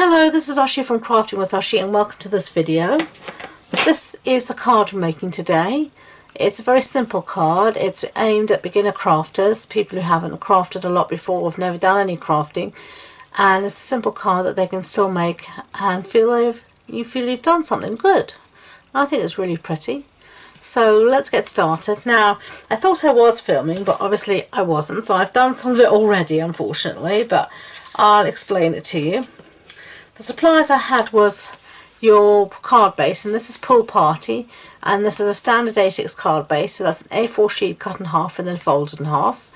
Hello, this is Oshi from Crafting with Oshi and welcome to this video. This is the card we're making today. It's a very simple card. It's aimed at beginner crafters, people who haven't crafted a lot before or have never done any crafting, and it's a simple card that they can still make and feel you've done something good. I think it's really pretty. So let's get started. Now, I thought I was filming, but obviously I wasn't, so I've done some of it already, unfortunately, but I'll explain it to you. The supplies I had was your card base, and this is Pool Party, and this is a standard A6 card base, so that's an A4 sheet cut in half and then folded in half.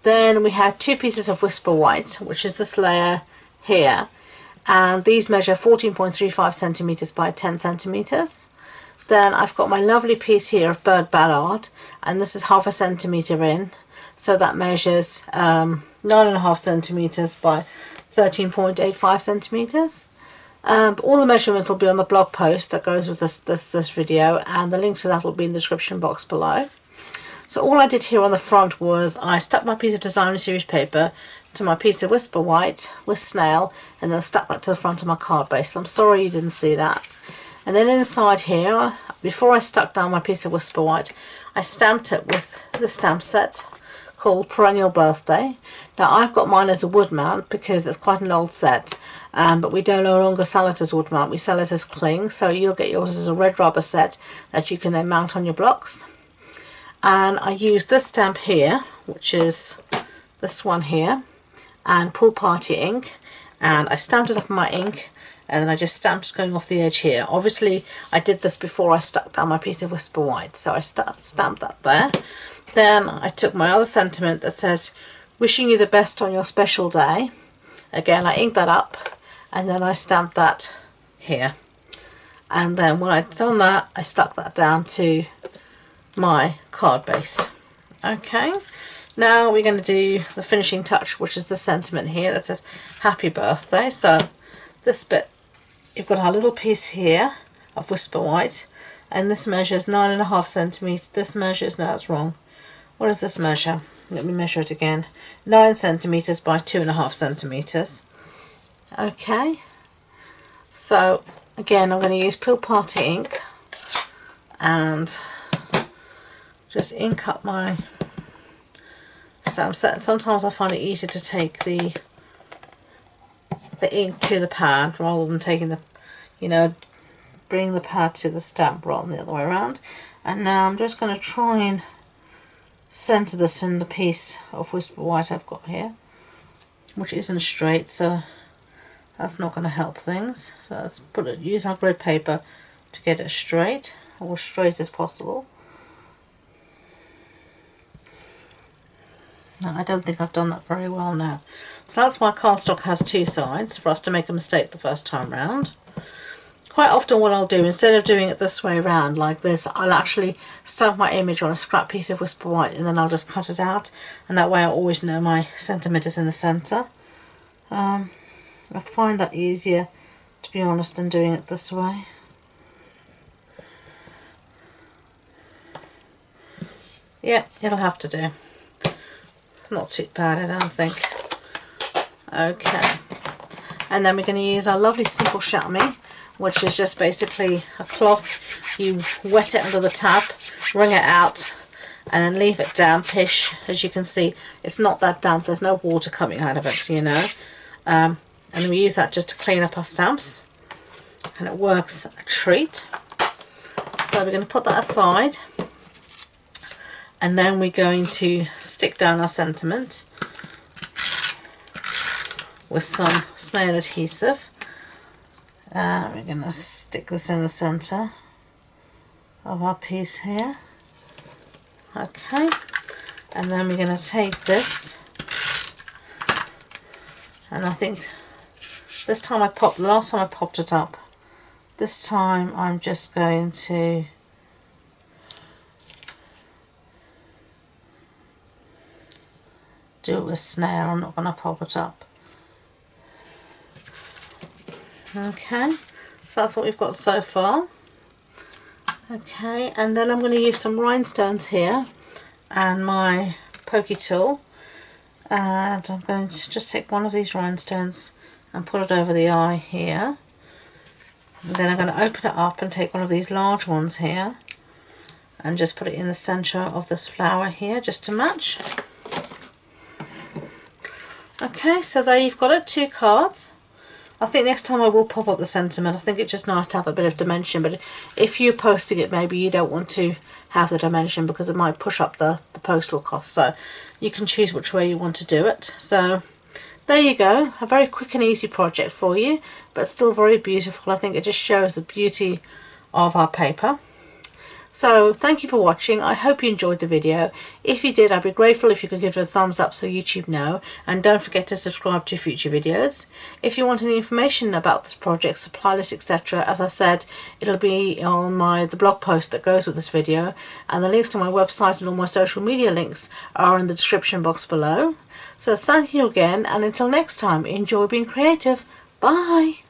Then we had 2 pieces of Whisper White, which is this layer here, and these measure 14.35 centimeters by 10 centimeters. Then I've got my lovely piece here of Ballad, and this is half a centimeter in, so that measures 9.5 centimeters by 13.85 centimeters. All the measurements will be on the blog post that goes with this video, and the link to that will be in the description box below. So all I did here on the front was I stuck my piece of designer series paper to my piece of Whisper White with snail, and then stuck that to the front of my card base. I'm sorry you didn't see that. And then inside here, before I stuck down my piece of Whisper White, I stamped it with the stamp set called Perennial Birthday. Now I've got mine as a wood mount because it's quite an old set, but we don't no longer sell it as wood mount, we sell it as cling, so you'll get yours as a red rubber set that you can then mount on your blocks. And I used this stamp here, which is this one here, and Pool Party ink, and I stamped it up in my ink, and then I just stamped going off the edge here. Obviously I did this before I stuck down my piece of Whisper White, so I stamped that there. Then I took my other sentiment that says, wishing you the best on your special day. Again, I inked that up, and then I stamped that here. And then when I'd done that, I stuck that down to my card base. Okay, now we're going to do the finishing touch, which is the sentiment here that says happy birthday. So this bit, you've got our little piece here of Whisper White, and this measures 9.5 centimeters. This measures, no, that's wrong. What does this measure? Let me measure it again. 9 centimeters by 2.5 centimeters. Okay, so again I'm going to use Pool Party ink and just ink up my stamp set. Sometimes I find it easier to take the ink to the pad rather than taking the, bringing the pad to the stamp rather than the other way around. And now I'm just going to try and center this in the piece of Whisper White I've got here, which isn't straight, so that's not going to help things. So let's use our grid paper to get it straight, or as straight as possible. Now, I don't think I've done that very well now. So that's why cardstock has 2 sides, for us to make a mistake the first time round. Quite often what I'll do, instead of doing it this way around like this, I'll actually stamp my image on a scrap piece of Whisper White, and then I'll just cut it out, and that way I always know my sentiment is in the centre. I find that easier, to be honest, than doing it this way. Yeah, it'll have to do. It's not too bad, I don't think. Okay, and then we're going to use our lovely simple chamois, which is just basically a cloth. You wet it under the tap, wring it out, and then leave it dampish. As you can see, it's not that damp, there's no water coming out of it, and we use that just to clean up our stamps, and it works a treat. So we're going to put that aside, and then we're going to stick down our sentiment with some snail adhesive. We're going to stick this in the centre of our piece here. Okay, and then we're going to take this, and I think this time last time I popped it up, this time I'm just going to do it with snail. I'm not going to pop it up. Okay, so that's what we've got so far. Okay, and then I'm going to use some rhinestones here and my pokey tool, and I'm going to just take one of these rhinestones and put it over the eye here. And then I'm going to open it up and take one of these large ones here and just put it in the centre of this flower here just to match. Okay, so there you've got it, 2 cards. I think next time I will pop up the sentiment. I think it's just nice to have a bit of dimension, but if you're posting it, maybe you don't want to have the dimension because it might push up the postal cost, so you can choose which way you want to do it. So there you go, a very quick and easy project for you, but still very beautiful. I think it just shows the beauty of our paper. So thank you for watching. I hope you enjoyed the video. If you did, I'd be grateful if you could give it a thumbs up so YouTube know, and don't forget to subscribe to future videos. If you want any information about this project, supply list, etc., as I said, it'll be on the blog post that goes with this video, and the links to my website and all my social media links are in the description box below. So thank you again, and until next time, enjoy being creative. Bye!